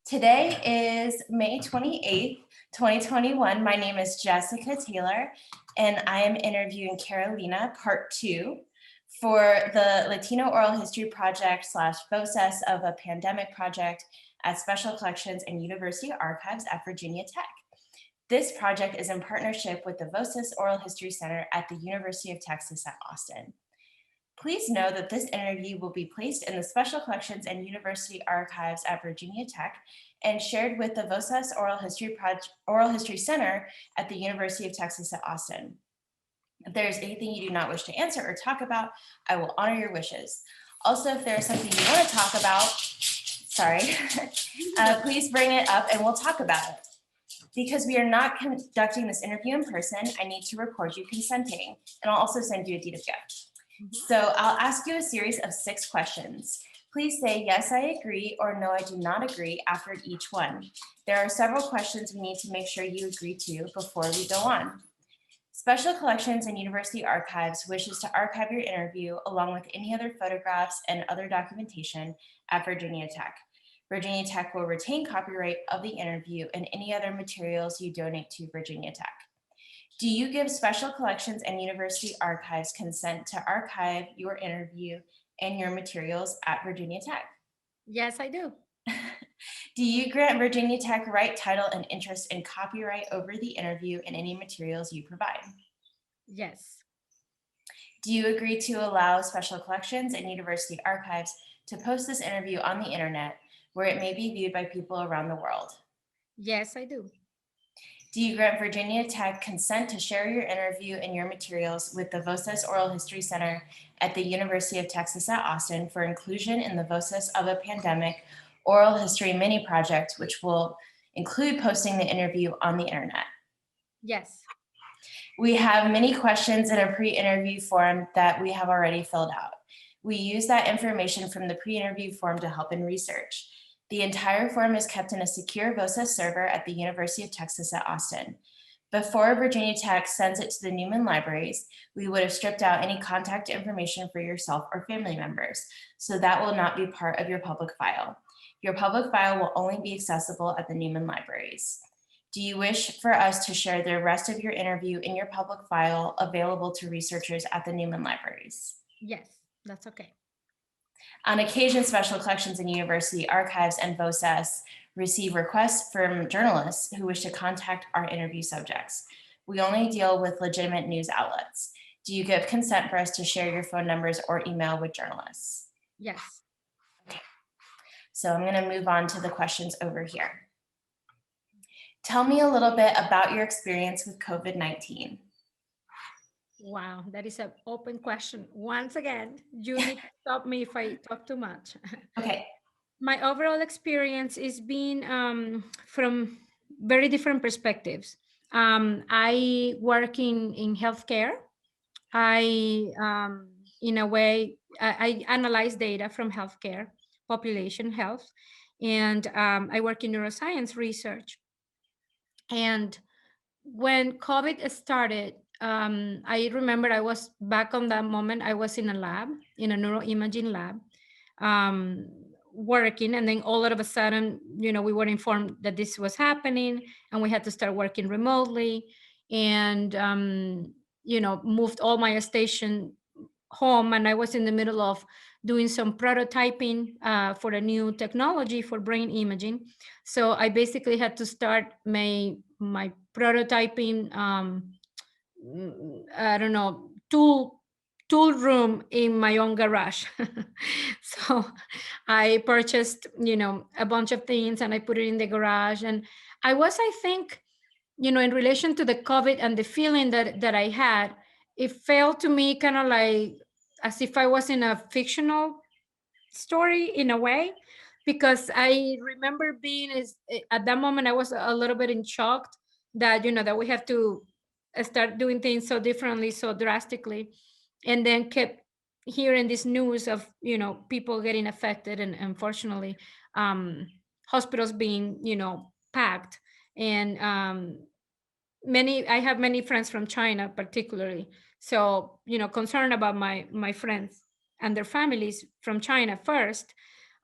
Today is May 28th, 2021. My name is Jessica Taylor, and I am interviewing Carolina, part 2, for the Latino Oral History Project / Voces of a Pandemic Project at Special Collections and University Archives at Virginia Tech. This project is in partnership with the Voces Oral History Center at the University of Texas at Austin. Please know that this interview will be placed in the Special Collections and University Archives at Virginia Tech and shared with the Voces Oral History Center at the University of Texas at Austin. If there's anything you do not wish to answer or talk about, I will honor your wishes. Also, if there is something you want to talk about, please bring it up and we'll talk about it. Because we are not conducting this interview in person, I need to record you consenting, and I'll also send you a deed of gift. So I'll ask you a series of 6 questions. Please say, yes, I agree, or no, I do not agree after each one. There are several questions we need to make sure you agree to before we go on. Special Collections and University Archives wishes to archive your interview along with any other photographs and other documentation at Virginia Tech. Virginia Tech will retain copyright of the interview and any other materials you donate to Virginia Tech. Do you give Special Collections and University Archives consent to archive your interview and your materials at Virginia Tech? Yes, I do. Do you grant Virginia Tech right, title, and interest in copyright over the interview and any materials you provide? Yes. Do you agree to allow Special Collections and University Archives to post this interview on the internet where it may be viewed by people around the world? Yes, I do. Do you grant Virginia Tech consent to share your interview and your materials with the Voces Oral History Center at the University of Texas at Austin for inclusion in the Voces of a Pandemic Oral History Mini Project, which will include posting the interview on the internet? Yes. We have many questions in a pre-interview form that we have already filled out. We use that information from the pre-interview form to help in research. The entire form is kept in a secure Voces server at the University of Texas at Austin. Before Virginia Tech sends it to the Newman Libraries, we would have stripped out any contact information for yourself or family members, so that will not be part of your public file. Your public file will only be accessible at the Newman Libraries. Do you wish for us to share the rest of your interview in your public file available to researchers at the Newman Libraries? Yes, that's okay. On occasion, Special Collections and University Archives and Voces receive requests from journalists who wish to contact our interview subjects. We only deal with legitimate news outlets. Do you give consent for us to share your phone numbers or email with journalists? Yes. Okay. So I'm going to move on to the questions over here. Tell me a little bit about your experience with COVID-19. Wow, that is an open question. Once again, you need to stop me if I talk too much. Okay. My overall experience is being from very different perspectives. I work in healthcare. In a way, I analyze data from healthcare, population health, and I work in neuroscience research. And when COVID started, I remember I was back on that moment. I was in a lab, in a neuroimaging lab, um, working, and then all of a sudden, we were informed that this was happening, and we had to start working remotely, and moved all my station home, and I was in the middle of doing some prototyping for a new technology for brain imaging. So I basically had to start my prototyping I don't know, tool room in my own garage. So I purchased, a bunch of things, and I put it in the garage. And I think, in relation to the COVID and the feeling that I had, it felt to me kind of like as if I was in a fictional story in a way, because I remember at that moment I was a little bit in shock that that we have to start doing things so differently, so drastically, and then kept hearing this news of people getting affected, and unfortunately hospitals being packed, and I have many friends from China particularly, so concerned about my friends and their families from China first,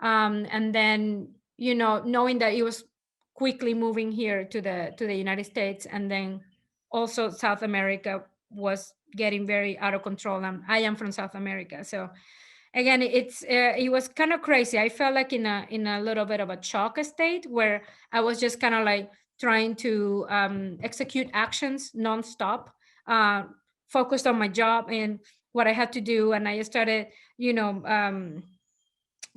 and then knowing that it was quickly moving here to the United States, and then also South America was getting very out of control. And I am from South America, so again, it was kind of crazy. I felt like in a little bit of a shock state where I was just kind of like trying to execute actions nonstop, uh, focused on my job and what I had to do, and I started, you know.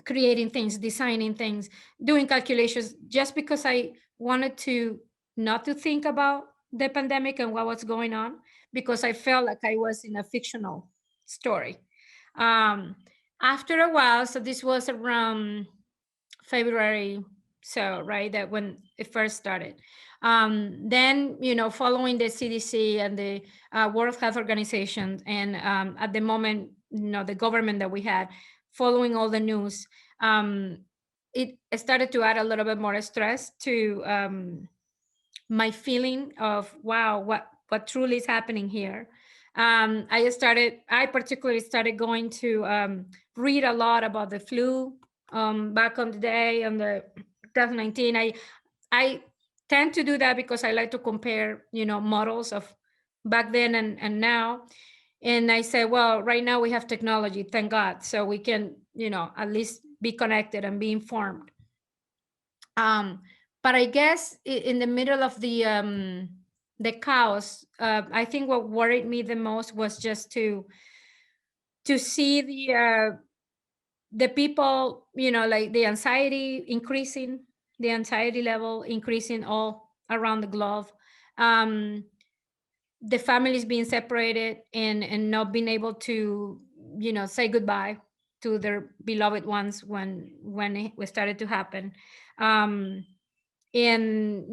Creating things, designing things, doing calculations, just because I wanted to not to think about the pandemic and what was going on, because I felt like I was in a fictional story. Um, After a while, so this was around February, so right, that when it first started. Then, following the CDC and the World Health Organization, and at the moment, the government that we had, following all the news, it started to add a little bit more stress to my feeling of, wow, what truly is happening here. I particularly started going to read a lot about the flu, back on the day on the 2019. I tend to do that because I like to compare, models of back then and now. And I say, well, right now we have technology, thank God, so we can, at least be connected and be informed. um, but I guess in the middle of the chaos, I think what worried me the most was just to see the people, like the anxiety increasing, the anxiety level increasing all around the globe. Um, the families being separated and not being able to, say goodbye to their beloved ones when it started to happen. Um, and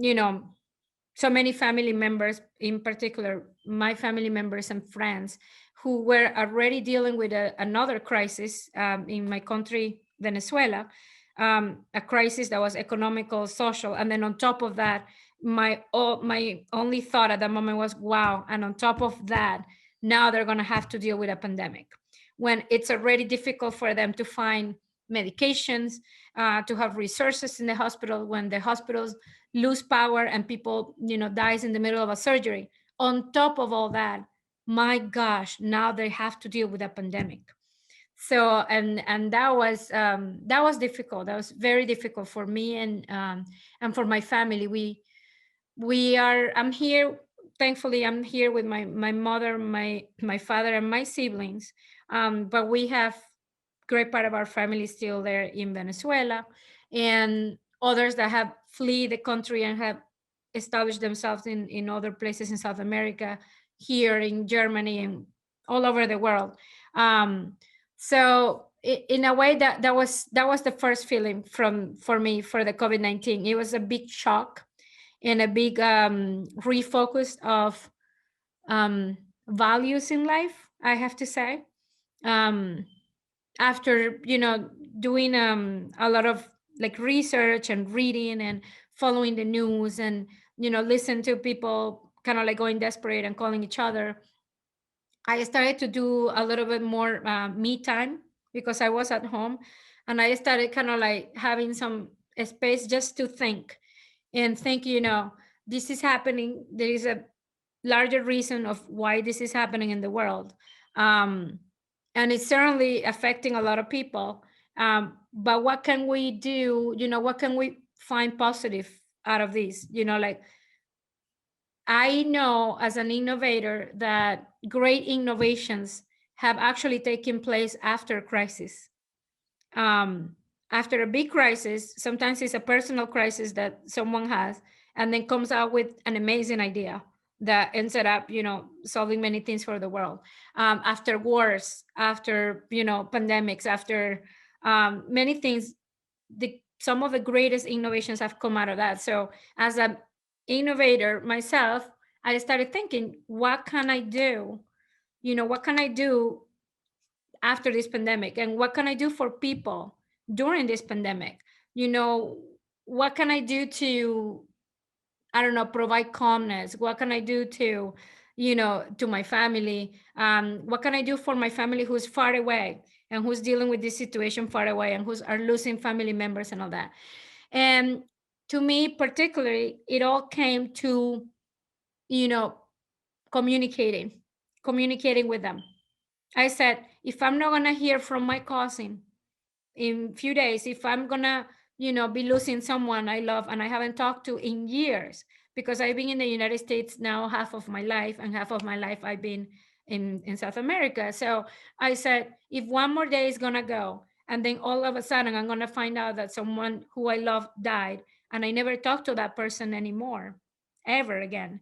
so many family members, in particular my family members and friends, who were already dealing with another crisis, in my country, Venezuela, a crisis that was economical, social, and then on top of that, my only thought at that moment was, wow, and on top of that, now they're going to have to deal with a pandemic, when it's already difficult for them to find medications, to have resources in the hospital, when the hospitals lose power and people, dies in the middle of a surgery. On top of all that, my gosh, now they have to deal with a pandemic. So and that was difficult. That was very difficult for me, and for my family. I'm here, thankfully I'm here with my mother, my father, and my siblings. But we have great part of our family still there in Venezuela, and others that have flee the country and have established themselves in other places in South America, here in Germany, and all over the world. So in a way, that was the first feeling for me for the COVID-19. It was a big shock and a big refocus of um, values in life, I have to say. Um, After doing a lot of like research and reading and following the news, and listen to people kind of like going desperate and calling each other, I started to do a little bit more me time, because I was at home, and I started kind of like having some space just to think and think, this is happening. There is a larger reason of why this is happening in the world. Um, and it's certainly affecting a lot of people. But what can we do? What can we find positive out of this? Like, I know as an innovator that great innovations have actually taken place after crisis. um, After a big crisis, sometimes it's a personal crisis that someone has, and then comes out with an amazing idea that ends up, solving many things for the world. After wars, after, pandemics, after many things, some of the greatest innovations have come out of that. So as an innovator myself, I started thinking, what can I do? What can I do after this pandemic, and what can I do for people during this pandemic? you know what can I do to, I don't know, provide calmness? What can I do to, to my family? What can I do for my family who's far away and who's dealing with this situation far away, and who's are losing family members and all that? And to me, particularly, it all came to, you know, communicating with them. I said, if I'm not going to hear from my cousin in few days, if I'm going to, be losing someone I love and I haven't talked to in years, because I've been in the United States now half of my life, and half of my life I've been in South America. So I said, if one more day is going to go, and then all of a sudden I'm going to find out that someone who I love died, and I never talk to that person anymore, ever again,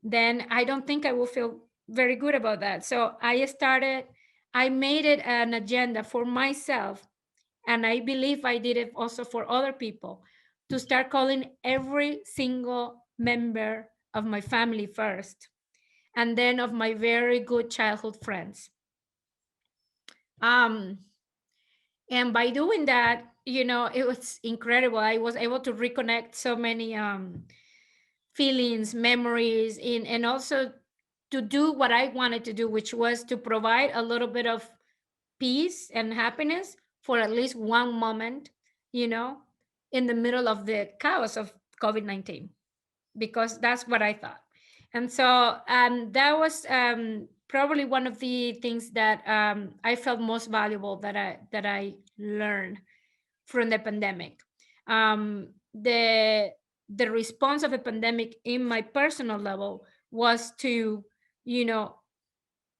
then I don't think I will feel very good about that. So I made it an agenda for myself, and I believe I did it also for other people, to start calling every single member of my family first, and then of my very good childhood friends. Um, and by doing that, it was incredible. I was able to reconnect so many feelings, memories, and also to do what I wanted to do, which was to provide a little bit of peace and happiness for at least one moment, you know, in the middle of the chaos of COVID-19, because that's what I thought. And so that was probably one of the things that I felt most valuable that I learned from the pandemic. The response of the pandemic in my personal level was to, you know,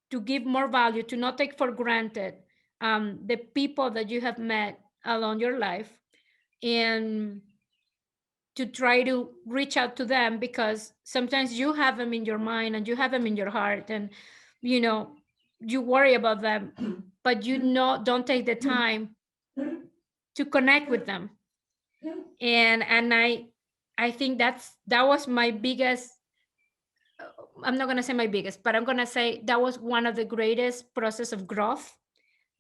to give more value, to not take for granted the people that you have met along your life, and to try to reach out to them, because sometimes you have them in your mind and you have them in your heart, and you know you worry about them, but don't take the time to connect with them. And I think that was my biggest, I'm not going to say my biggest, but I'm going to say that was one of the greatest process of growth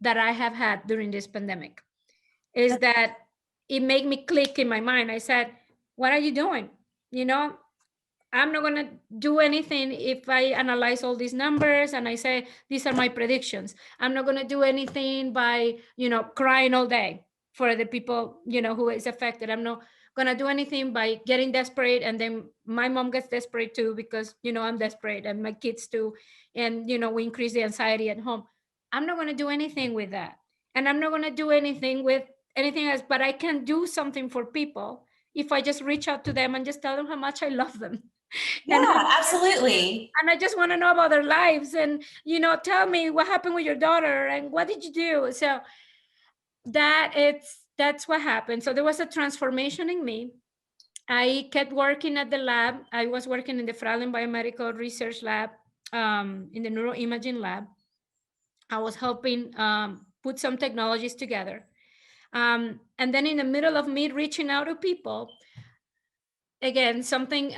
that I have had during this pandemic, is that it made me click in my mind. I said, what are you doing? You know, I'm not going to do anything if I analyze all these numbers and I say, these are my predictions. I'm not going to do anything by, crying all day for the people, who is affected. I'm not going to do anything by getting desperate. And then my mom gets desperate too, because, I'm desperate, and my kids too. And, we increase the anxiety at home. I'm not going to do anything with that. And I'm not going to do anything with anything else, but I can do something for people if I just reach out to them and just tell them how much I love them. and Yeah, absolutely. and I just want to know about their lives, and tell me what happened with your daughter and what did you do. So that's what happened. So there was a transformation in me. I kept working at the lab. I was working in the Fralin Biomedical Research Lab, in the neuroimaging lab. I was helping put some technologies together. And then in the middle of me reaching out to people, again, something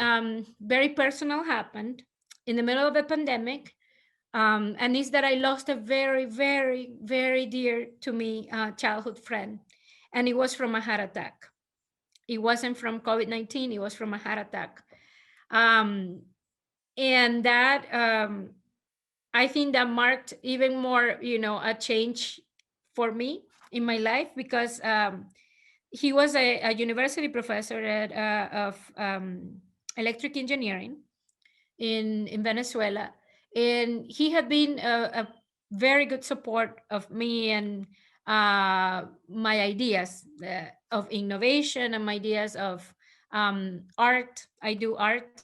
very personal happened in the middle of the pandemic. And is that I lost a very, very, very dear to me childhood friend. And it was from a heart attack. It wasn't from COVID-19, it was from a heart attack. And that, I think that marked even more, a change for me in my life, because he was a university professor of electric engineering in Venezuela, and he had been a very good support of me and my ideas of innovation, and my ideas of art. I do art,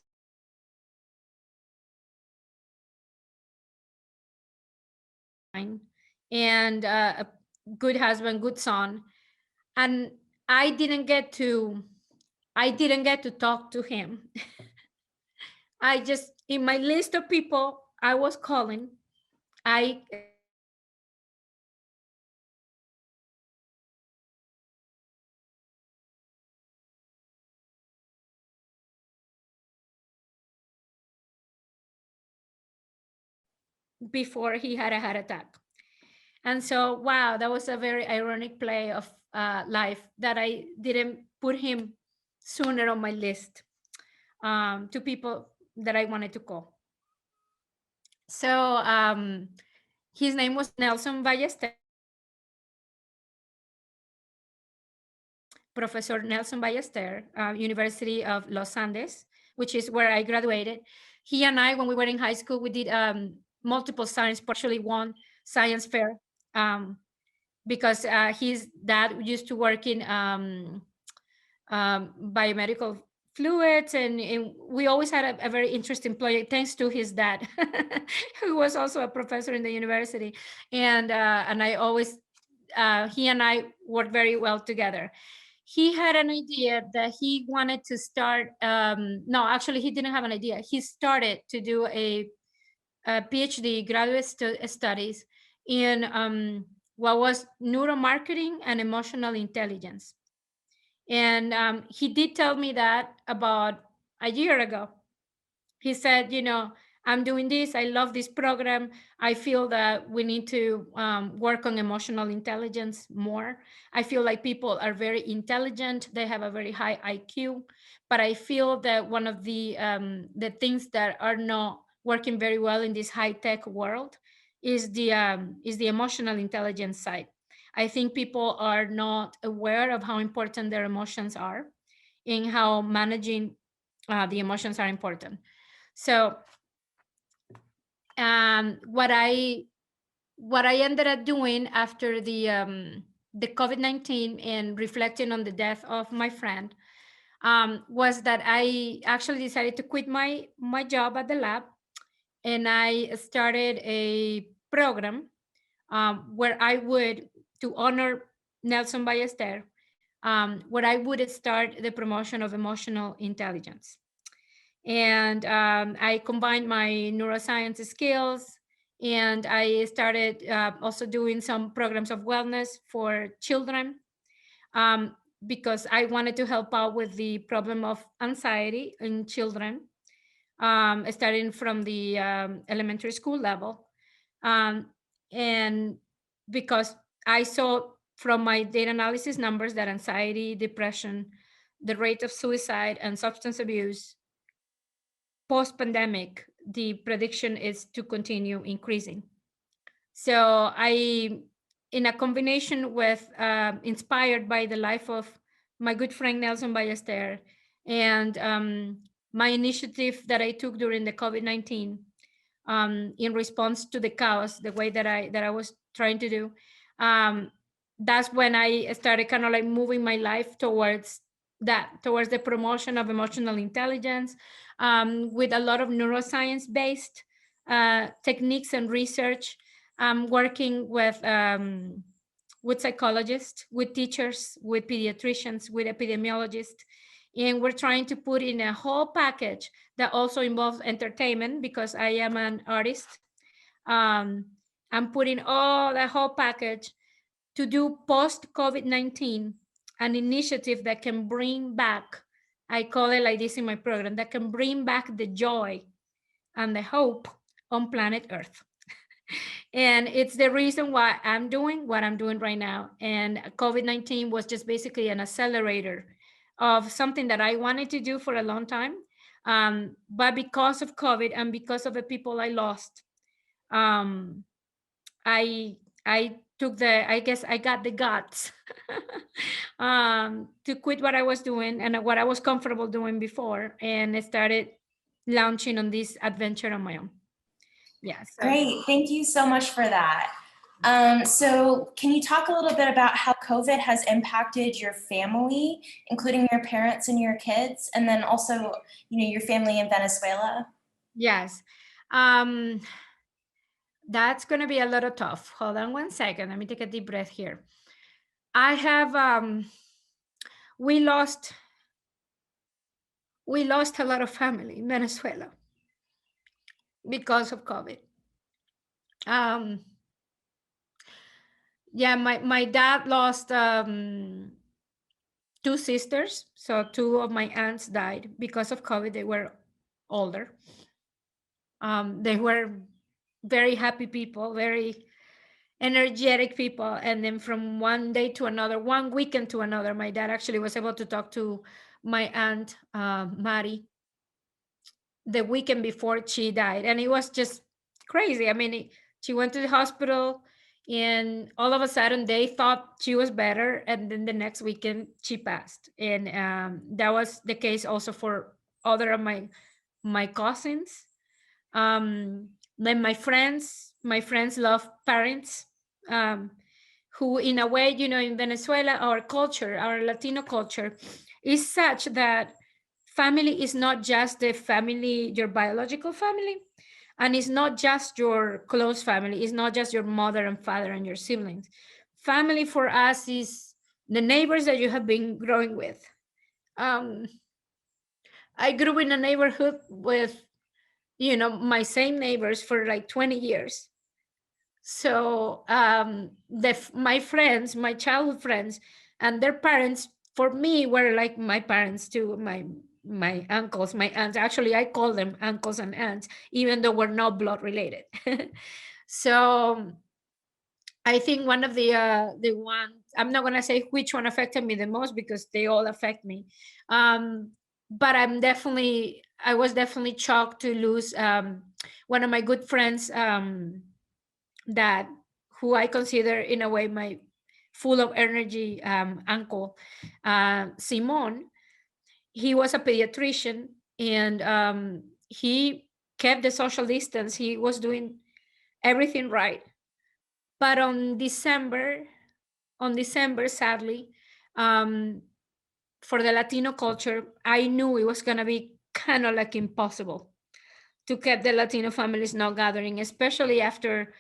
and a good husband, good son. And I didn't get to I didn't get to talk to him. I just, in my list of people I was calling, I before he had a heart attack. And so, wow, that was a very ironic play of life, that I didn't put him sooner on my list to people that I wanted to call. So his name was Nelson Ballester. Professor Nelson Ballester, University of Los Andes, which is where I graduated. He and I, when we were in high school, we did multiple science, partially one science fair, um, because his dad used to work in biomedical fluids, and we always had a very interesting project thanks to his dad, who was also a professor in the university. And I always he and I worked very well together. He had an idea that he wanted to start. No, actually, he didn't have an idea. He started to do a PhD graduate studies in what was neuromarketing and emotional intelligence. And he did tell me that about a year ago. He said, I'm doing this. I love this program. I feel that we need to work on emotional intelligence more. I feel like people are very intelligent. They have a very high IQ, but I feel that one of the things that are not working very well in this high tech world is the emotional intelligence side. I think people are not aware of how important their emotions are and how managing the emotions are important. So what I ended up doing after the COVID-19 and reflecting on the death of my friend was that I actually decided to quit my job at the lab, and I started a program where I would, to honor Nelson Ballester, where I would start the promotion of emotional intelligence. And I combined my neuroscience skills, and I started also doing some programs of wellness for children, because I wanted to help out with the problem of anxiety in children, starting from the elementary school level. Um, and because I saw from my data analysis numbers that anxiety, depression, the rate of suicide, and substance abuse post pandemic, the prediction is to continue increasing. So in a combination with, inspired by the life of my good friend Nelson Ballester, and my initiative that I took during the COVID-19, in response to the chaos, the way that I was trying to do, um, that's when I started kind of like moving my life towards the promotion of emotional intelligence, with a lot of neuroscience based techniques and research, working with psychologists, with teachers, with pediatricians, with epidemiologists. And we're trying to put in a whole package that also involves entertainment, because I am an artist. Um, I'm putting all the whole package to do post COVID-19, an initiative that can bring back, I call it like this in my program, that can bring back the joy and the hope on planet Earth. And it's the reason why I'm doing what I'm doing right now. And COVID-19 was just basically an accelerator of something that I wanted to do for a long time. But because of COVID and because of the people I lost, um, I I took I guess I got the guts to quit what I was doing and what I was comfortable doing before, and I started launching on this adventure on my own. Yeah. So Great, thank you so much for that. So can you talk a little bit about how COVID has impacted your family, including your parents and your kids, and then also, your family in Venezuela? yes. Um, that's gonna be a little tough. Hold on one second. Let me take a deep breath here. I have we lost we lost a lot of family in Venezuela because of COVID. Um, yeah, my dad lost two sisters. So two of my aunts died because of COVID. They were older. They were very happy people, very energetic people. And then from one day to another, one weekend to another, my dad actually was able to talk to my aunt, Mari, the weekend before she died. And it was just crazy. I mean, she went to the hospital. And all of a sudden they thought she was better, and then the next weekend she passed. And that was the case also for other of my cousins. Then my friends love parents, um, who in a way, in Venezuela, our culture, our Latino culture is such that family is not just the family, your biological family, and it's not just your close family, it's not just your mother and father and your siblings. Family for us is the neighbors that you have been growing with. um, I grew in a neighborhood with, my same neighbors for like 20 years. So my friends, my childhood friends, and their parents for me were like my parents too. My uncles, my aunts. Actually, I call them uncles and aunts, even though we're not blood related. So I think one of the one, I'm not gonna say which one affected me the most because they all affect me. Um, but I was definitely shocked to lose one of my good friends, that who I consider in a way my full of energy uncle, Simon. He was a pediatrician, and he kept the social distance. He was doing everything right. But on December, sadly, um, for the Latino culture, I knew it was gonna be kind of like impossible to keep the Latino families not gathering, especially after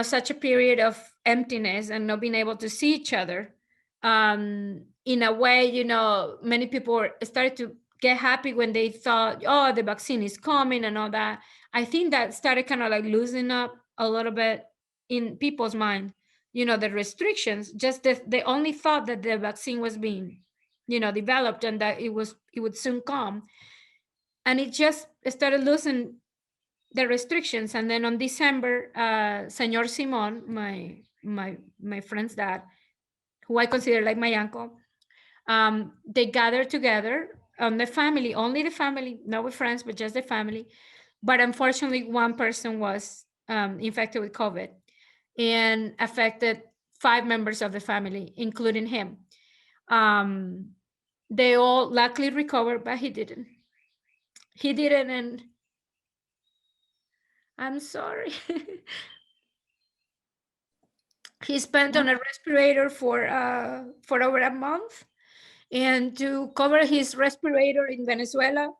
such a period of emptiness and not being able to see each other. In a way, many people started to get happy when they thought, oh, the vaccine is coming and all that. I think that started kind of like loosening up a little bit in people's mind. The restrictions, just they only thought that the vaccine was being developed, and that it would soon come, and it just started loosening the restrictions. And then on December, Senor Simon, my friend's dad, who I consider like my uncle, they gathered together on the family, only the family, not with friends, but just the family. But unfortunately, one person was infected with COVID and affected five members of the family, including him. Um, they all luckily recovered, but he didn't. He didn't, and I'm sorry. He spent on a respirator for over a month, and to cover his respirator in Venezuela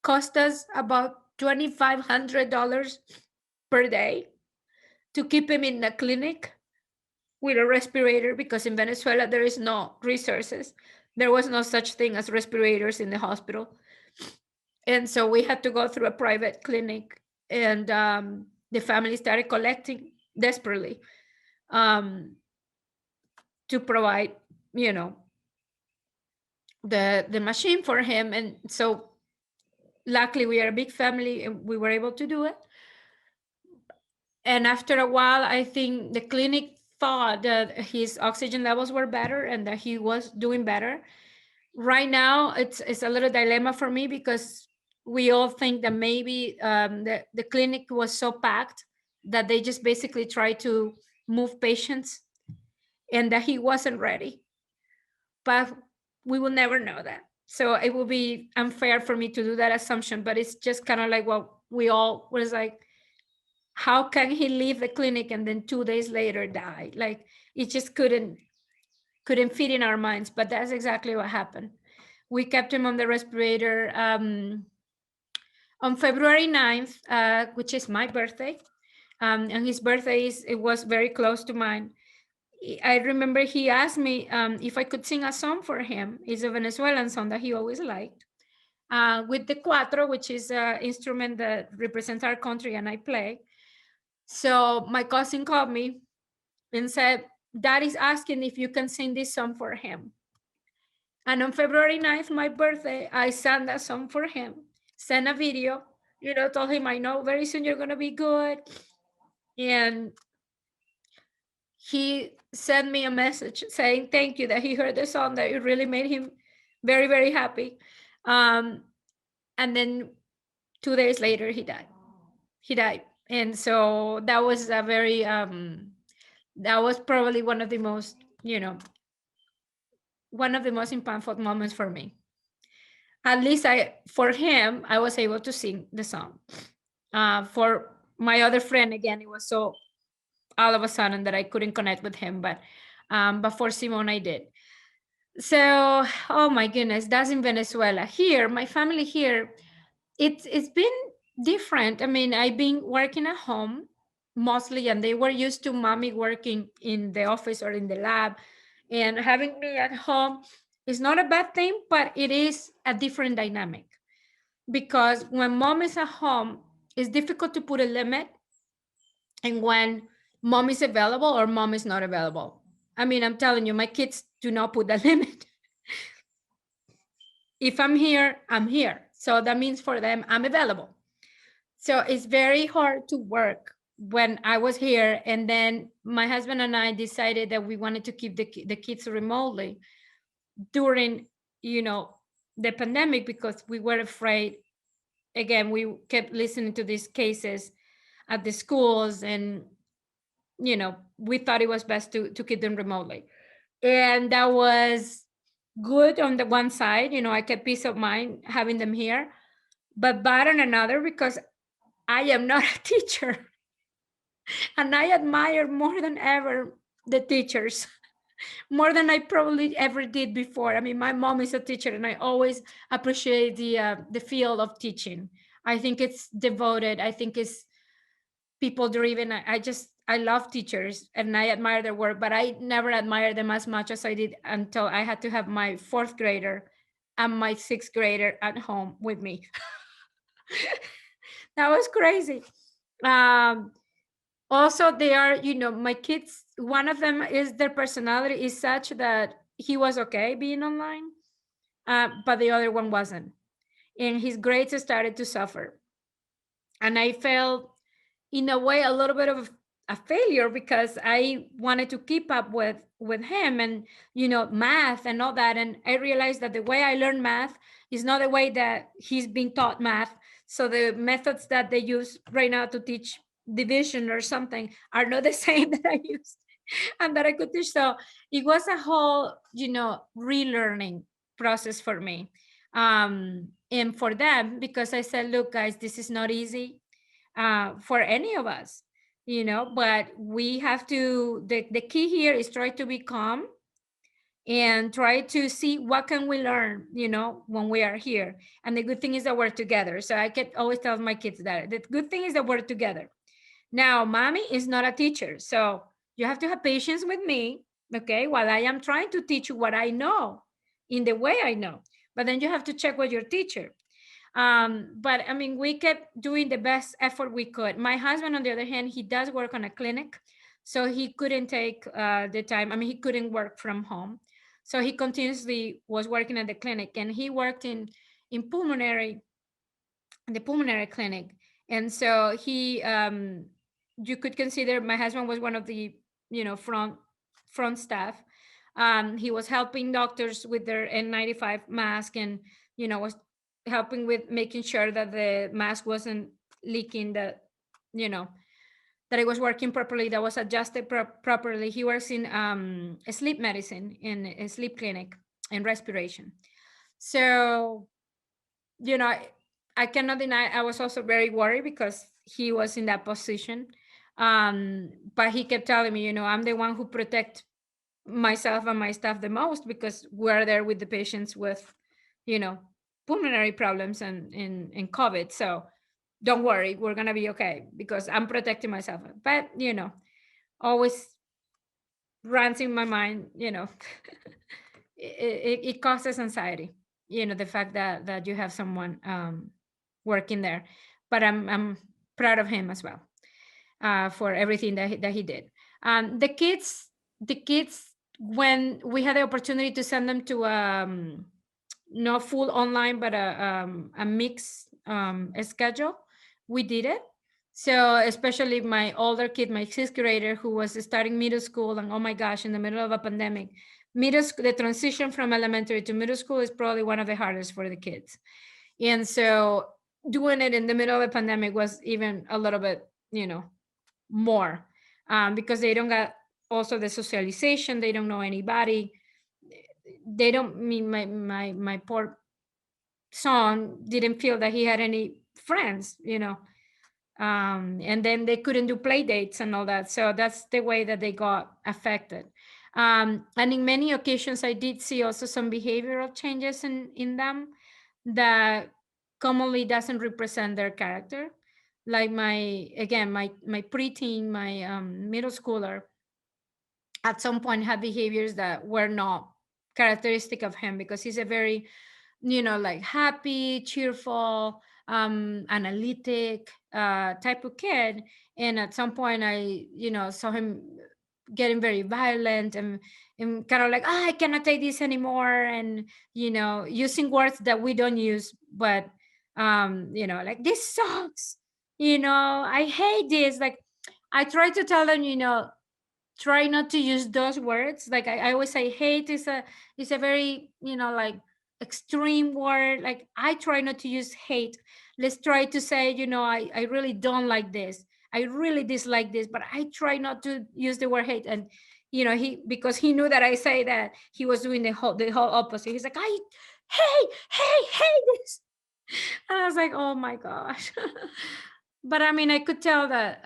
cost us about $2,500 per day to keep him in the clinic with a respirator, because in Venezuela there is no resources. There was no such thing as respirators in the hospital, and so we had to go through a private clinic. And the family started collecting desperately, um, to provide, you know, the machine for him. And so luckily we are a big family and we were able to do it. And after a while, I think the clinic thought that his oxygen levels were better and that he was doing better. Right now, it's a little dilemma for me, because we all think that maybe the clinic was so packed that they just basically try to move patients, and that he wasn't ready. But we will never know that. So it will be unfair for me to do that assumption, but it's just kind of like what we all was like, how can he leave the clinic and then 2 days later die? Like, it just couldn't fit in our minds, but that's exactly what happened. We kept him on the respirator on February 9th, which is my birthday. And his birthday it was very close to mine. I remember he asked me if I could sing a song for him. It's a Venezuelan song that he always liked, with the cuatro, which is an instrument that represents our country, and I play. So my cousin called me and said, Dad is asking if you can sing this song for him. And on February 9th, my birthday, I sang that song for him, sent a video, told him, I know very soon you're going to be good. And he sent me a message saying thank you, that he heard the song, that it really made him very, very happy. Um, and then 2 days later, he died. And so that was a very That was probably one of the most, one of the most impactful moments for me. At least for him, I was able to sing the song. For my other friend, again, it was so all of a sudden that I couldn't connect with him, but for Simone, I did. So, oh my goodness, that's in Venezuela. Here, my family here, it's been different. I mean, I've been working at home mostly, and they were used to mommy working in the office or in the lab, and having me at home is not a bad thing, but it is a different dynamic because when mom is at home, it's difficult to put a limit, and when mom is available or mom is not available. I mean, I'm telling you, my kids do not put that limit. If I'm here, I'm here. So that means for them, I'm available. So it's very hard to work when I was here. And then my husband and I decided that we wanted to keep the kids remotely during, you know, the pandemic because we were afraid. Again, we kept listening to these cases at the schools, and, we thought it was best to keep them remotely. And that was good on the one side, I kept peace of mind having them here, but bad on another because I am not a teacher. And I admire more than ever the teachers, more than I probably ever did before. I mean, my mom is a teacher, and I always appreciate the field of teaching. I think it's devoted. I think it's people driven. I love teachers and I admire their work, but I never admired them as much as I did until I had to have my fourth grader and my sixth grader at home with me. That was crazy. Um, Also, they are, my kids, one of them is their personality is such that he was okay being online, but the other one wasn't. And his grades started to suffer. And I felt, in a way, a little bit of a failure because I wanted to keep up with him and, math and all that. And I realized that the way I learn math is not the way that he's being taught math. So the methods that they use right now to teach division or something are not the same that I used and that I could teach. So it was a whole, relearning process for me. And for them, because I said, look, guys, this is not easy for any of us, but we have to, the key here is try to be calm and try to see what can we learn, when we are here. And the good thing is that we're together. So I can always tell my kids that the good thing is that we're together. Now, mommy is not a teacher, so you have to have patience with me, okay, while I am trying to teach you what I know in the way I know. But then you have to check with your teacher. But I mean, we kept doing the best effort we could. My husband, on the other hand, he does work on a clinic, so he couldn't take the time. I mean, he couldn't work from home, so he continuously was working at the clinic, and he worked in the pulmonary clinic. And so you could consider my husband was one of the, front staff. He was helping doctors with their N95 mask, and, was helping with making sure that the mask wasn't leaking, that, you know, that it was working properly, that was adjusted properly. He works in sleep medicine in a sleep clinic and respiration. So, you know, I cannot deny I was also very worried because he was in that position. But he kept telling me, I'm the one who protect myself and my staff the most because we're there with the patients with, you know, pulmonary problems and COVID. So don't worry, we're gonna be okay because I'm protecting myself. But always runs in my mind, it causes anxiety, the fact that you have someone working there. But I'm proud of him as well for everything that he did. The kids, when we had the opportunity to send them to not full online, but a mixed schedule, we did it. So especially my older kid, my sixth grader, who was starting middle school, and oh my gosh, in the middle of a pandemic, the transition from elementary to middle school is probably one of the hardest for the kids. And so doing it in the middle of a pandemic was even a little bit, more, because they don't got also the socialization. They don't know anybody. They don't mean my poor son didn't feel that he had any friends, and then they couldn't do play dates and all that. So that's the way that they got affected. And in many occasions, I did see also some behavioral changes in them that commonly doesn't represent their character. Like my preteen, my middle schooler, at some point had behaviors that were not characteristic of him, because he's a very, like happy, cheerful, analytic type of kid. And at some point I, saw him getting very violent, and kind of like, I cannot take this anymore. And, using words that we don't use, but, like, this sucks, I hate this. Like, I try to tell them, try not to use those words. Like, I always say hate is a very, like, extreme word. Like, I try not to use hate. Let's try to say, I really don't like this, I really dislike this, but I try not to use the word hate. And, he, because he knew that I say that, he was doing the whole opposite. He's like, I hate this. And I was like, oh my gosh. But I mean, I could tell the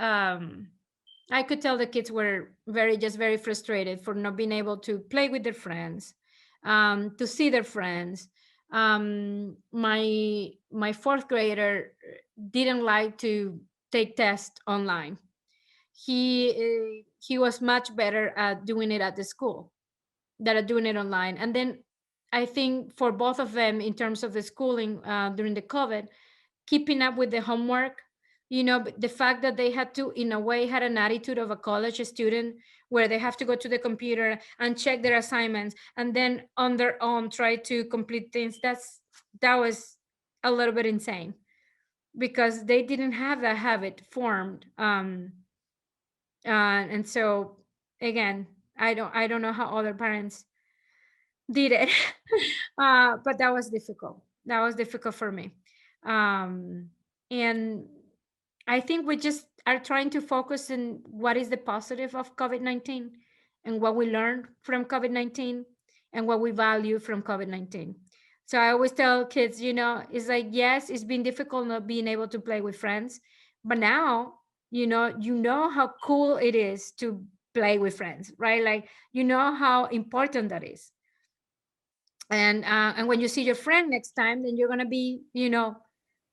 kids were very frustrated for not being able to play with their friends, to see their friends. My fourth grader didn't like to take tests online. He was much better at doing it at the school than at doing it online. And then I think for both of them, in terms of the schooling during the COVID, keeping up with the homework, the fact that they had to, in a way, had an attitude of a college student, where they have to go to the computer and check their assignments, and then on their own try to complete things. That was a little bit insane, because they didn't have that habit formed. And so, again, I don't know how other parents did it. But that was difficult. That was difficult for me. And I think we just are trying to focus on what is the positive of COVID-19, and what we learned from COVID-19, and what we value from COVID-19. So I always tell kids, it's like, yes, it's been difficult not being able to play with friends, but now, you know how cool it is to play with friends, right? Like, how important that is. And when you see your friend next time, then you're going to be,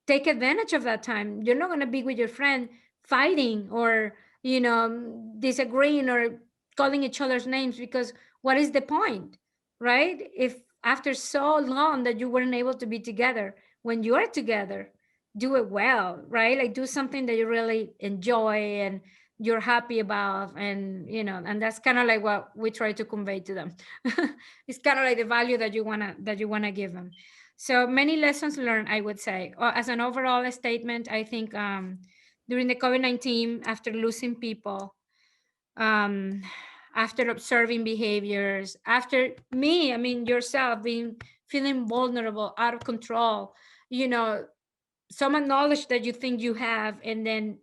take advantage of that time. You're not going to be with your friend fighting, or, disagreeing, or calling each other's names, because what is the point, right? If after so long that you weren't able to be together, when you are together, do it well, right? Like, do something that you really enjoy and you're happy about. And, and that's kind of like what we try to convey to them. It's kind of like the value that you want to give them. So many lessons learned, I would say. As an overall statement, I think, during the COVID-19, after losing people, um, after observing behaviors, after me, I mean, yourself being feeling vulnerable, out of control, some knowledge that you think you have, and then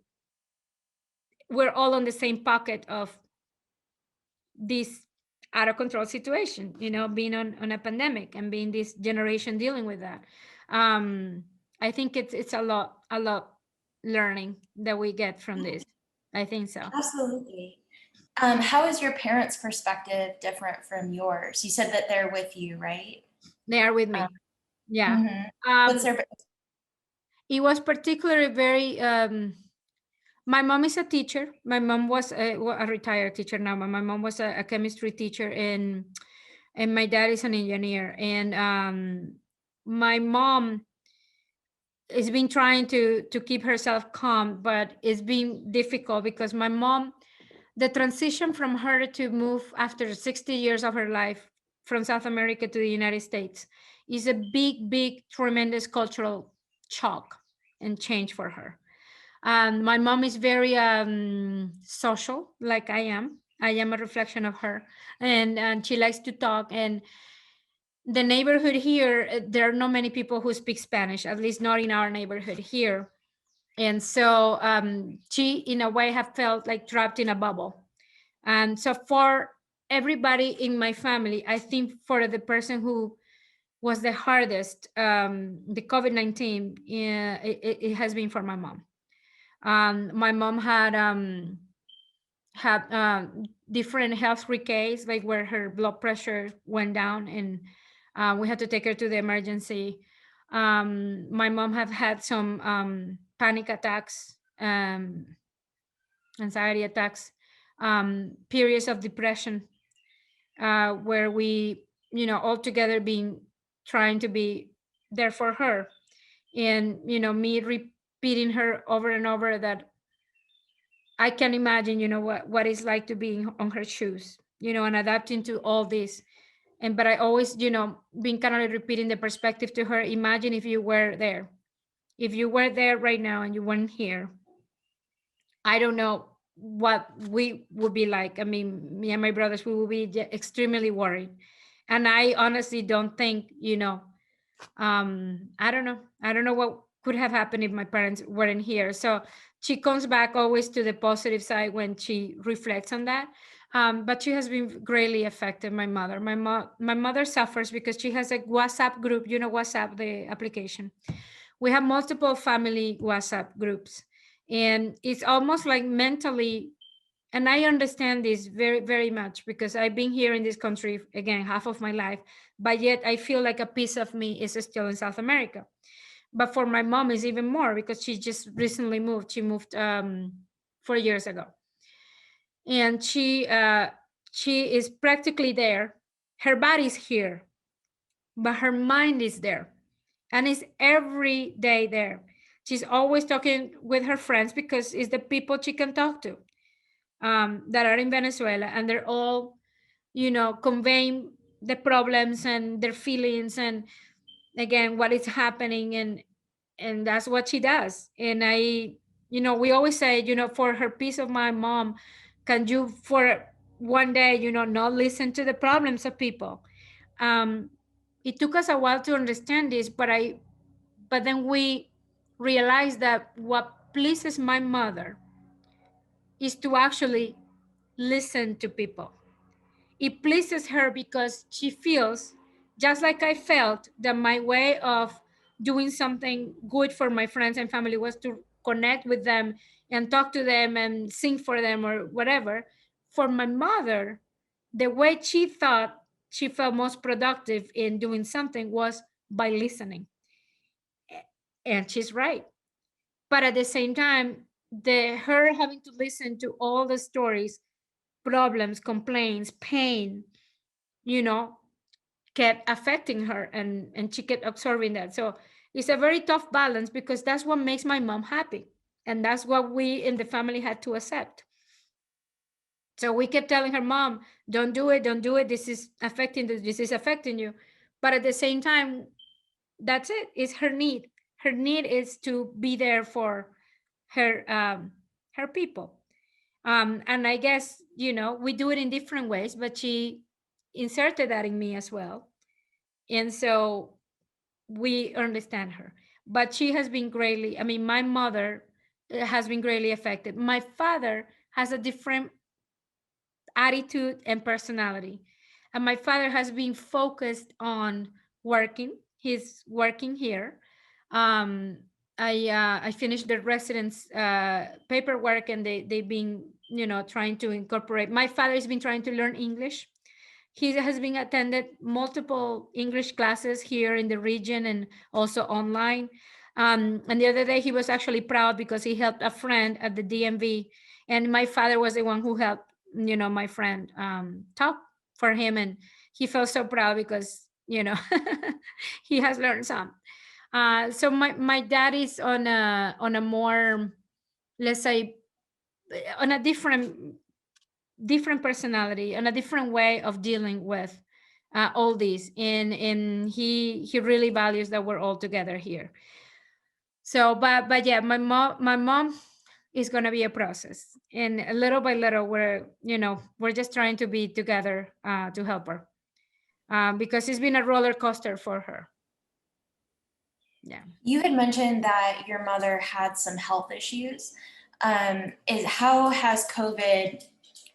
we're all on the same pocket of this out of control situation, being on a pandemic, and being this generation dealing with that. um I think it's a lot learning that we get from this. I think so. Absolutely. How is your parents' perspective different from yours? You said that they're with you, right? They are with Um, me. Yeah. mhm. What's um their it was particularly very, my mom is a teacher. My mom was a retired teacher now, but my mom was a chemistry teacher, and my dad is an engineer. And my mom has been trying to keep herself calm, but it's been difficult, because my mom, the transition from her to move after 60 years of her life from South America to the United States is a big, tremendous cultural shock and change for her. My mom is very social, like I am. I am a reflection of her, and she likes to talk. And the neighborhood here, there are not many people who speak Spanish, at least not in our neighborhood here. And so she, in a way, have felt like trapped in a bubble, And so for everybody in my family, I think for the person who was the hardest, the COVID-19, it has been for my mom. My mom had different health recays, like where her blood pressure went down, and we had to take her to the emergency. My mom have had some panic attacks, anxiety attacks, periods of depression, where we, all together being trying to be there for her, and me repeating her over and over that I can imagine, what it's like to be on her shoes, and adapting to all this. And but I always, been kind of repeating the perspective to her. Imagine if you were there. If you were there right now and you weren't here, I don't know what we would be like. I mean, me and my brothers, we would be extremely worried. And I honestly don't think, I don't know what could have happened if my parents weren't here. So she comes back always to the positive side when she reflects on that. But she has been greatly affected. My mother, my mother suffers because she has a WhatsApp group. WhatsApp, the application. We have multiple family WhatsApp groups, and it's almost like mentally. And I understand this very, very much because I've been here in this country again half of my life, but yet I feel like a piece of me is still in South America. But for my mom, is even more because she just recently moved. She moved 4 years ago, and she is practically there. Her body's here, but her mind is there, and it's every day there. She's always talking with her friends because it's the people she can talk to, that are in Venezuela, and they're all, conveying the problems and their feelings, and again what is happening, and that's what she does. And we always say, for her peace of my mom, can you for one day, not listen to the problems of people. um it took us a while to understand this, but then we realized that what pleases my mother is to actually listen to people. It pleases her because she feels, just like I felt, that my way of doing something good for my friends and family was to connect with them and talk to them and sing for them or whatever. For my mother, the way she thought she felt most productive in doing something was by listening. And she's right. But at the same time, the her having to listen to all the stories, problems, complaints, pain, you know, kept affecting her, and she kept absorbing that. So it's a very tough balance because that's what makes my mom happy. And that's what we in the family had to accept. So we kept telling her, Mom, don't do it, don't do it. This is affecting you. But at the same time, that's it. It's her need. Her need is to be there for her people. And I guess, we do it in different ways, but she inserted that in me as well. And so we understand her. But she has been greatly, I mean, my mother has been greatly affected. My father has a different attitude and personality. And my father has been focused on working. He's working here. Um, I finished the residence paperwork, and they've been, trying to incorporate. My father has been trying to learn English. He has been attended multiple English classes here in the region and also online. And the other day he was actually proud because he helped a friend at the DMV, and my father was the one who helped, my friend talk for him, and he felt so proud because he has learned some. So my dad is on a more, let's say, on a different personality and a different way of dealing with all this, and he really values that we're all together here. So but yeah, my mom is going to be a process, and little by little we're just trying to be together to help her, because it's been a roller coaster for her. Yeah. You had mentioned that your mother had some health issues. How has COVID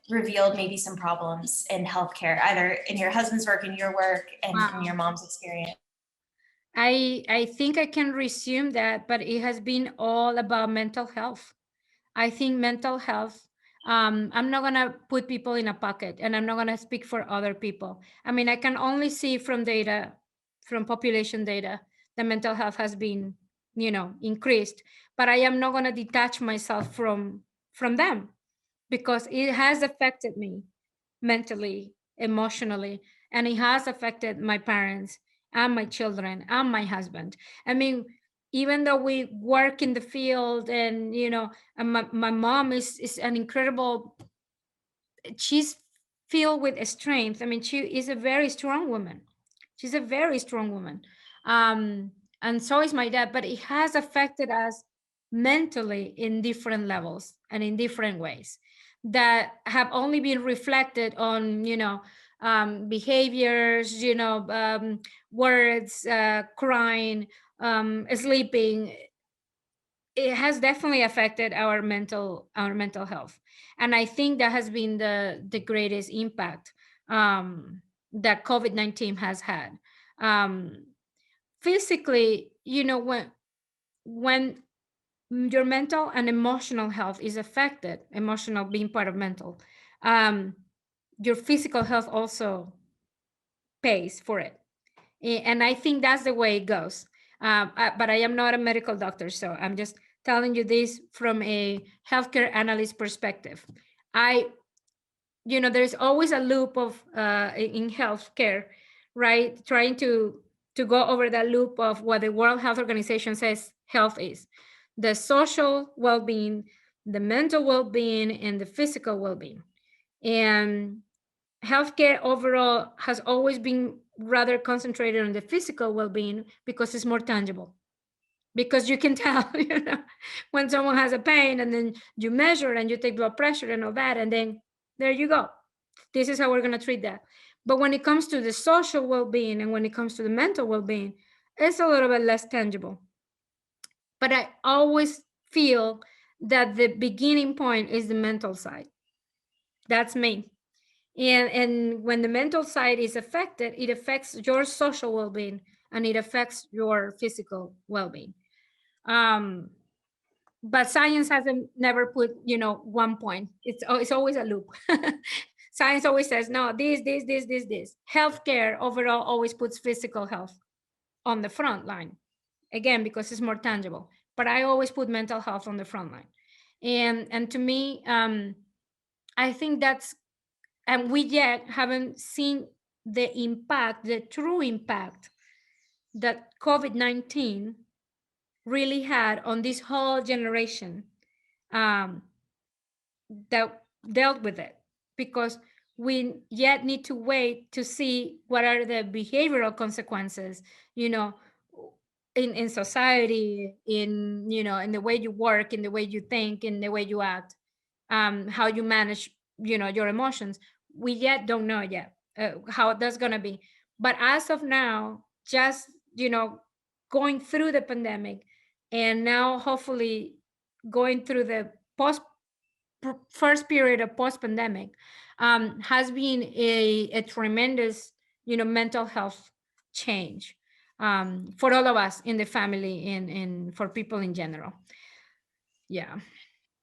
revealed maybe some problems in healthcare, either in your husband's work, in your work, and in your mom's experience? I think I can resume that, but it has been all about mental health. I think mental health, I'm not gonna put people in a pocket, and I'm not gonna speak for other people. I mean, I can only see from data, from population data, that mental health has been, increased, but I am not gonna detach myself from them, because it has affected me mentally, emotionally, and it has affected my parents and my children and my husband. I mean, even though we work in the field, and and my mom is an incredible, she's filled with strength. I mean, she is a very strong woman. She's a very strong woman. And so is my dad, but it has affected us mentally in different levels and in different ways that have only been reflected on, behaviors, words, crying, sleeping. It has definitely affected our mental health, and I think that has been the greatest impact that COVID-19 has had. um, Physically, when your mental and emotional health is affected, emotional being part of mental, um, your physical health also pays for it. And I think that's the way it goes. But I am not a medical doctor, so I'm just telling you this from a healthcare analyst perspective. I, there's always a loop of in healthcare, right? Trying to go over that loop of what the World Health Organization says health is: the social well-being, the mental well-being, and the physical well-being. And healthcare overall has always been rather concentrated on the physical well-being because it's more tangible, because you can tell when someone has a pain, and then you measure and you take blood pressure and all that, and then there you go, this is how we're going to treat that. But when it comes to the social well-being and when it comes to the mental well-being, it's a little bit less tangible. But I always feel that the beginning point is the mental side. That's me. And when the mental side is affected, it affects your social well-being, and it affects your physical well-being. um but science hasn't never put, one point. It's always a loop. Science always says no, this. Healthcare overall always puts physical health on the front line, again because it's more tangible, but I always put mental health on the front line. And to me, I think that's, and we yet haven't seen the true impact that COVID-19 really had on this whole generation, um, that dealt with it, because we yet need to wait to see what are the behavioral consequences, you know in society, in the way you work, in the way you think, in the way you act, how you manage, your emotions. We yet don't know yet how that's going to be. But as of now, just, going through the pandemic, and now hopefully going through the first period of post pandemic, has been a tremendous, mental health change, for all of us in the family, and for people in general. Yeah.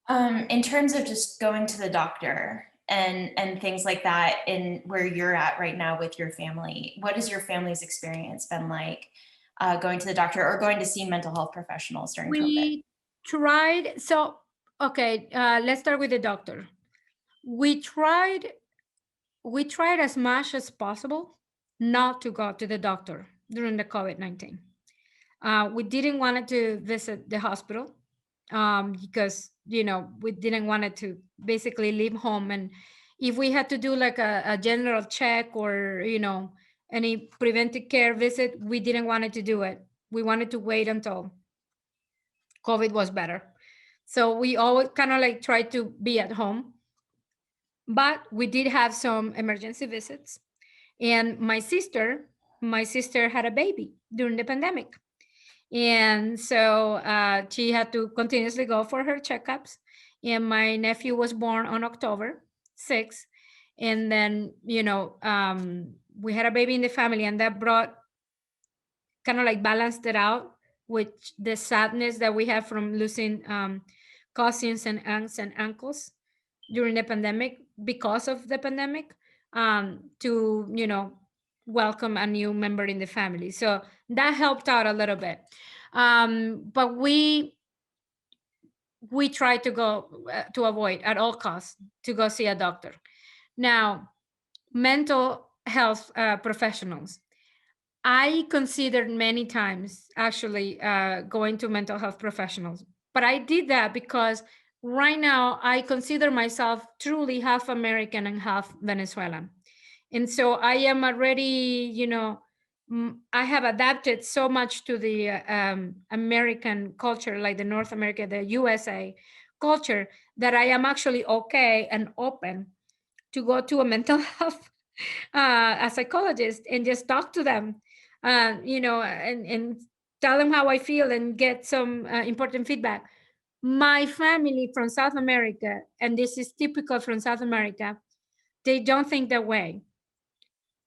In terms of just going to the doctor and things like that, in where you're at right now with your family, what has your family's experience been like, going to the doctor or going to see mental health professionals during COVID? We tried. So, okay, let's start with the doctor. We tried, we tried as much as possible not to go to the doctor during the COVID-19. We didn't want to visit the hospital, because, we didn't want it to basically leave home. And if we had to do like a general check, or, any preventive care visit, we didn't want it to do it. We wanted to wait until COVID was better. So we always kind of like tried to be at home, but we did have some emergency visits. And my sister had a baby during the pandemic. And so she had to continuously go for her checkups. And my nephew was born on October. 6. And then, we had a baby in the family, and that brought kind of like balanced it out with the sadness that we have from losing cousins and aunts and uncles during the pandemic, because of the pandemic, to welcome a new member in the family. So that helped out a little bit. But we try to go to avoid at all costs to go see a doctor. Now, mental health professionals, I considered many times actually going to mental health professionals, but I did that because right now I consider myself truly half American and half Venezuelan. And so I am already, I have adapted so much to the American culture, like the North America, the USA culture, that I am actually okay and open to go to a mental health a psychologist and just talk to them, and tell them how I feel and get some important feedback. My family from South America, and this is typical from South America, they don't think that way.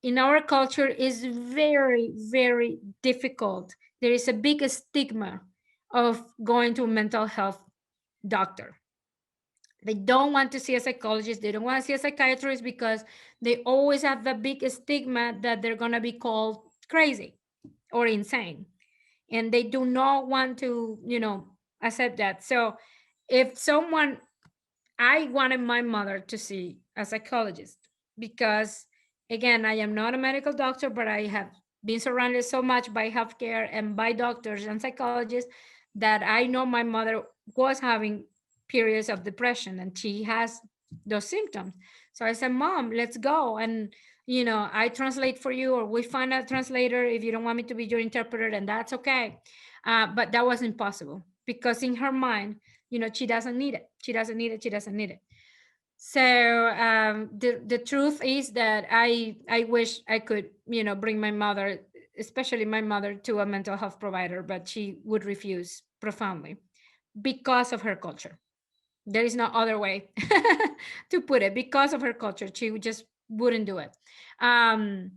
In our culture is very, very difficult. There is a big stigma of going to a mental health doctor. They don't want to see a psychologist, they don't want to see a psychiatrist, because they always have the big stigma that they're going to be called crazy or insane, and they do not want to accept that. So if someone, I wanted my mother to see a psychologist, because again, I am not a medical doctor, but I have been surrounded so much by healthcare and by doctors and psychologists that I know my mother was having periods of depression, and she has those symptoms. So I said, Mom, let's go. And I translate for you, or we find a translator if you don't want me to be your interpreter, and that's okay. But that was impossible, because in her mind, she doesn't need it, she doesn't need it, she doesn't need it. So the truth is that I wish I could bring my mother, especially my mother, to a mental health provider, but she would refuse profoundly because of her culture. There is no other way to put it. Because of her culture, she just wouldn't do it. um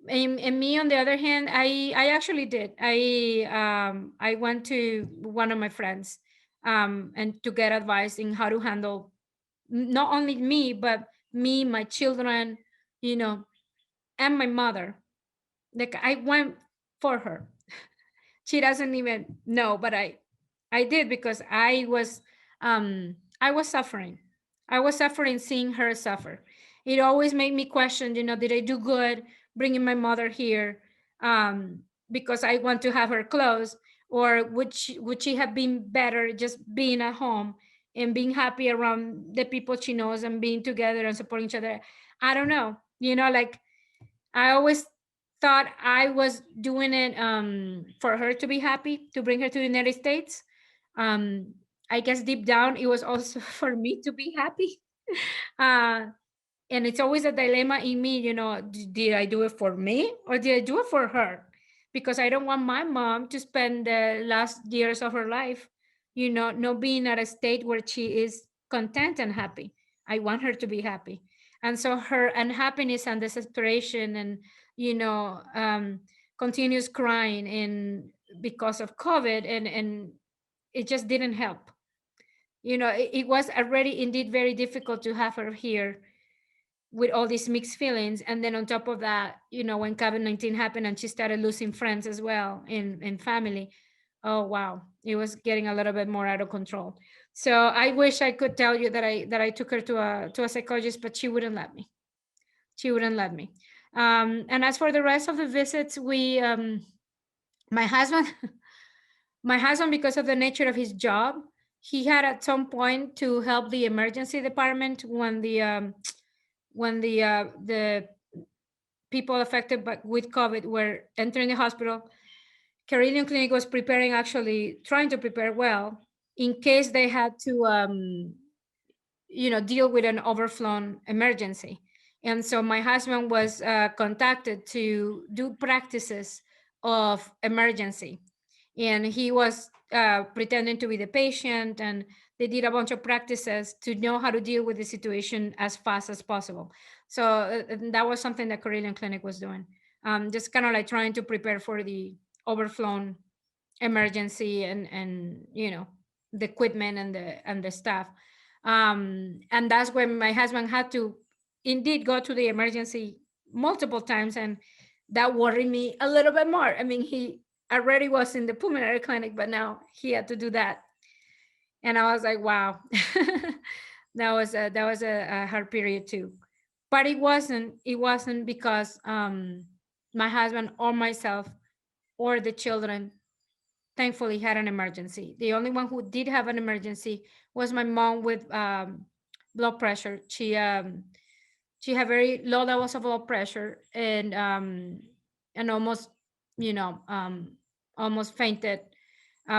and me, on the other hand, I actually did. I went to one of my friends, and to get advice in how to handle not only me, but me, my children, you know and my mother. Like, I went for her. She doesn't even know, but I did, because I was suffering. I was suffering seeing her suffer. It always made me question, did I do good bringing my mother here, because I want to have her close, or would she have been better just being at home and being happy around the people she knows and being together and supporting each other? I don't know. Like, I always thought I was doing it for her to be happy, to bring her to the United States. Um, I guess deep down, it was also for me to be happy. Uh, and it's always a dilemma in me, did I do it for me, or did I do it for her? Because I don't want my mom to spend the last years of her life, not being at a state where she is content and happy. I want her to be happy. And so her unhappiness and desperation, and you know continuous crying, and because of COVID, and it just didn't help. It was already indeed very difficult to have her here with all these mixed feelings. And then on top of that, when COVID-19 happened and she started losing friends as well in family, oh wow, it was getting a little bit more out of control. So I wish I could tell you that I took her to a psychologist, but she wouldn't let me. And as for the rest of the visits, we my husband my husband, because of the nature of his job, he had at some point to help the emergency department when the people affected with COVID were entering the hospital. Carilion Clinic was preparing, actually trying to prepare well, in case they had to, deal with an overflown emergency. And so my husband was contacted to do practices of emergency. and he was pretending to be the patient, and they did a bunch of practices to know how to deal with the situation as fast as possible. So that was something that Carilion Clinic was doing, just kind of like trying to prepare for the overflown emergency, and the equipment and the staff. And that's when my husband had to indeed go to the emergency multiple times, and that worried me a little bit more. I mean, he already was in the pulmonary clinic, but now he had to do that, and I was like, wow. That was a hard period too, but it wasn't because my husband or myself or the children thankfully had an emergency. The only one who did have an emergency was my mom with blood pressure. She had very low levels of blood pressure, and almost, you know, almost fainted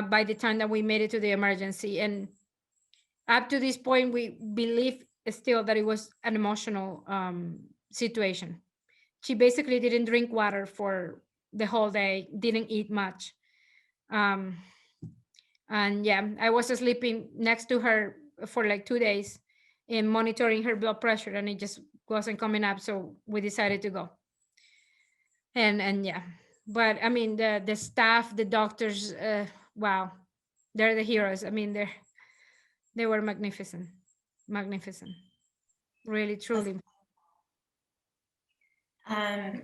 by the time that we made it to the emergency. And up to this point, we believe still that it was an emotional situation. She basically didn't drink water for the whole day, didn't eat much. Um, and yeah, I was sleeping next to her for like 2 days and monitoring her blood pressure, and it just wasn't coming up. So we decided to go. And yeah, but I mean, the staff, the doctors, wow, they're the heroes. I mean, they were magnificent, magnificent, really, truly.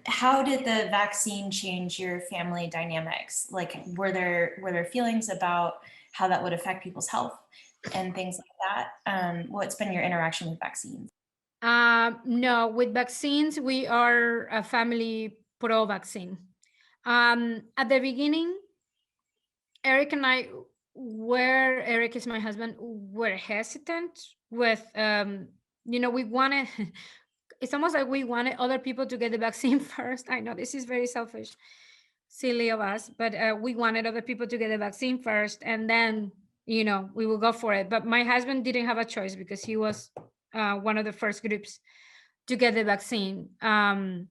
How did the vaccine change your family dynamics? Like, were there feelings about how that would affect people's health and things like that? What's been your interaction with vaccines? No, with vaccines, we are a family pro vaccine. At the beginning, Eric and I Eric is my husband, were hesitant with, we wanted, it's almost like we wanted other people to get the vaccine first. I know this is very selfish, silly of us, but we wanted other people to get the vaccine first, and then, we will go for it. But my husband didn't have a choice because he was one of the first groups to get the vaccine. And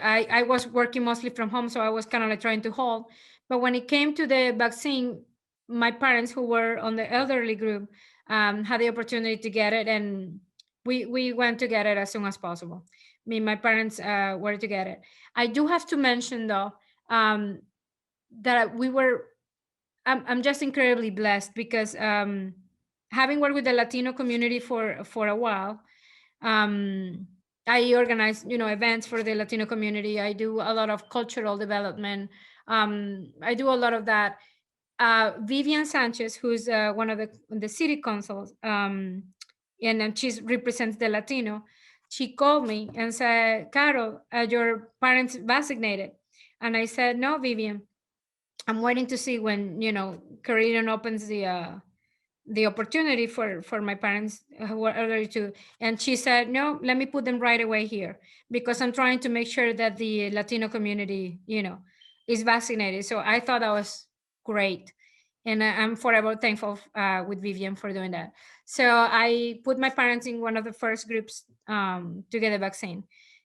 I was working mostly from home, so I was kind of like trying to hold. But when it came to the vaccine, my parents, who were on the elderly group, had the opportunity to get it, and we went to get it as soon as possible. I mean, my parents were to get it. I do have to mention though, um, that I'm just incredibly blessed because, having worked with the Latino community for a while, um, I organize, events for the Latino community. I do a lot of cultural development. I do a lot of that. Vivian Sanchez, who's one of the city councils, and then she represents the Latino. She called me and said, "Carol, are your parents vaccinated?" And I said, "No, Vivian. I'm waiting to see when Caribbean opens the opportunity for my parents who are elderly too." And she said, "No, let me put them right away here because I'm trying to make sure that the Latino community, is vaccinated." So I thought that was great, and I'm forever thankful with Vivian for doing that. So I put my parents in one of the first groups to get the vaccine,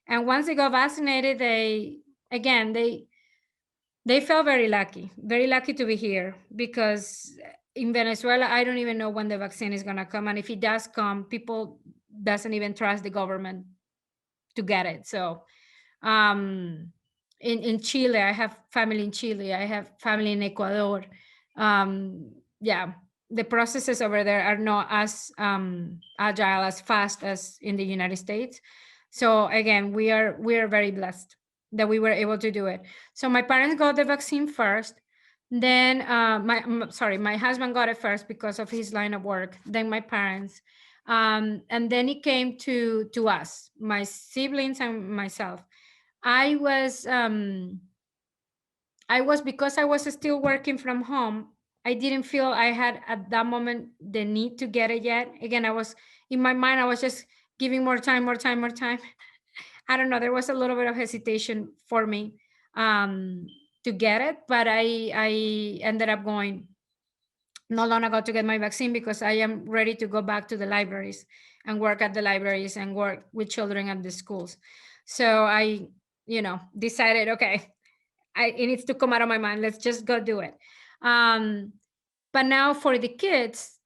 and once they got vaccinated, they felt very lucky to be here, because in Venezuela, I don't even know when the vaccine is going to come. And if it does come, people doesn't even trust the government to get it. So, um, in Chile, I have family in Chile. I have family in Ecuador. Yeah, the processes over there are not as agile, as fast as in the United States. So again, we are very blessed that we were able to do it. So my parents got the vaccine first. Then my husband got it first because of his line of work. Then my parents, and then it came to us, my siblings and myself. I was because I was still working from home. I didn't feel I had at that moment the need to get it yet. Again, I was in my mind, I was just giving more time, more time, more time. I don't know. There was a little bit of hesitation for me um, to get it, but I ended up going not long ago to get my vaccine because I am ready to go back to the libraries and work at the libraries and work with children at the schools. So I, decided, okay, it needs to come out of my mind. Let's just go do it. But now for the kids,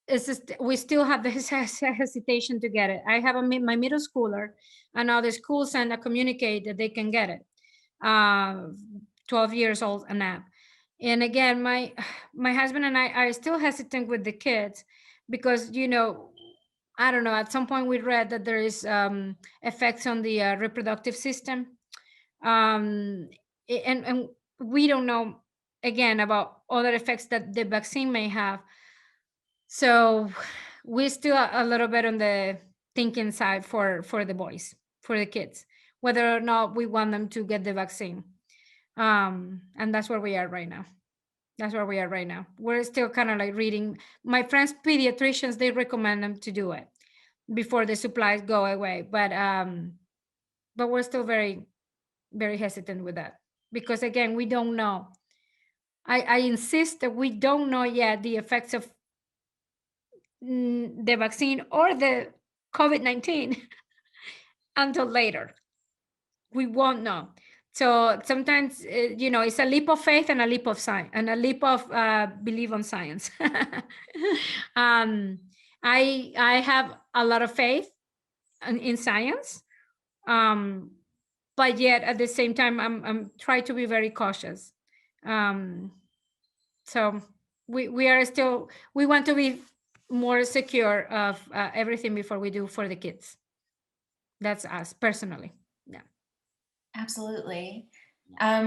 it's just, we still have this hesitation to get it. I have my middle schooler, and now the school send a communicate that they can get it. 12 years old and up. And again, my husband and I are still hesitant with the kids because, I don't know, at some point we read that there is effects on the reproductive system. And we don't know, again, about other effects that the vaccine may have. So we're still a little bit on the thinking side for the boys, for the kids, whether or not we want them to get the vaccine. And that's where we are right now. That's where we are right now. We're still kind of like reading. My friends pediatricians, they recommend them to do it before the supplies go away. But we're still very, very hesitant with that because again, we don't know. I insist that we don't know yet the effects of the vaccine or the COVID-19 until later. We won't know. So sometimes, it's a leap of faith and a leap of science and a leap of belief on science. um, I have a lot of faith in science, but yet at the same time, I'm trying to be very cautious. So we are still, we want to be more secure of everything before we do for the kids. That's us personally. Yeah. Absolutely.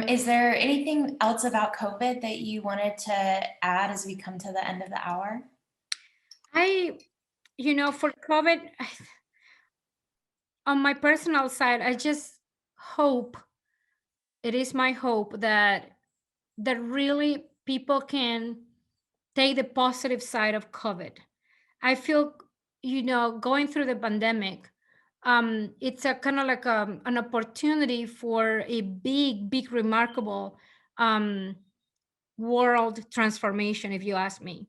Is there anything else about COVID that you wanted to add as we come to the end of the hour? For COVID, on my personal side, I just hope, it is my hope that really people can take the positive side of COVID. I feel, going through the pandemic, it's a kind of like an opportunity for a big, big, remarkable world transformation, if you ask me.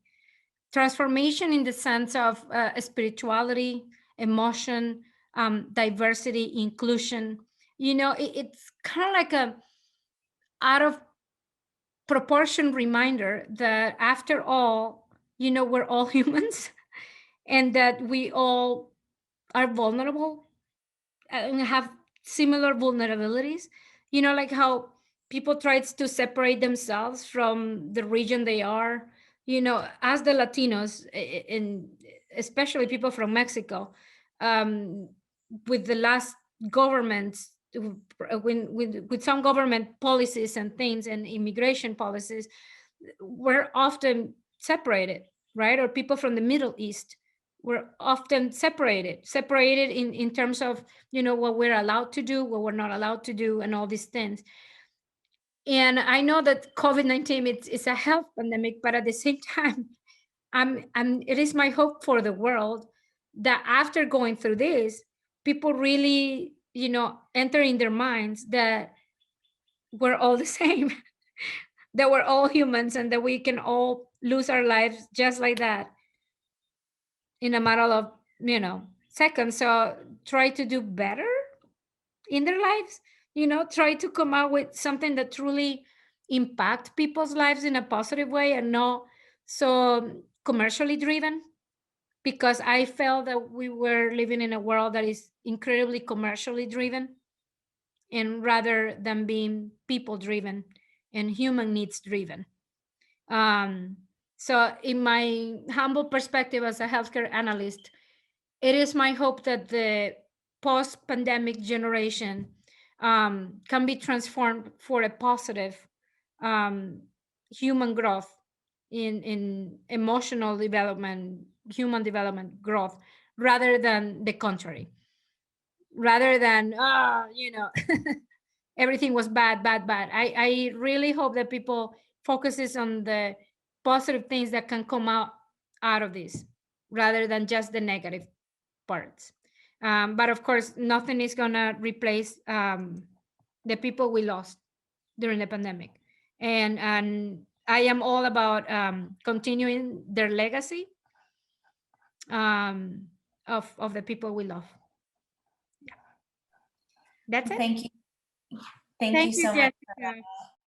Transformation in the sense of spirituality, emotion, diversity, inclusion. It's kind of like a out of proportion reminder that after all, we're all humans and that we all are vulnerable and have similar vulnerabilities. Like how people try to separate themselves from the region they are. As the Latinos, and especially people from Mexico, um, with the last governments, with some government policies and things and immigration policies, we're often separated, right? Or people from the Middle East were often separated in terms of, what we're allowed to do, what we're not allowed to do, and all these things. And I know that COVID-19, it's a health pandemic, but at the same time, it is my hope for the world that after going through this, people really, enter in their minds that we're all the same, that we're all humans, and that we can all lose our lives just like that in a matter of, seconds. So try to do better in their lives, try to come out with something that truly impact people's lives in a positive way and not so commercially driven, because I felt that we were living in a world that is incredibly commercially driven, and rather than being people driven and human needs driven. So in my humble perspective as a healthcare analyst, it is my hope that the post-pandemic generation can be transformed for a positive human growth in emotional development, human development growth, rather than the contrary, rather than everything was bad, bad, bad. I really hope that people focuses on the positive things that can come out of this, rather than just the negative parts. But of course, nothing is gonna replace the people we lost during the pandemic, and I am all about continuing their legacy of the people we love. That's it. Thank you. Thank you Thank you, so much. Jessica.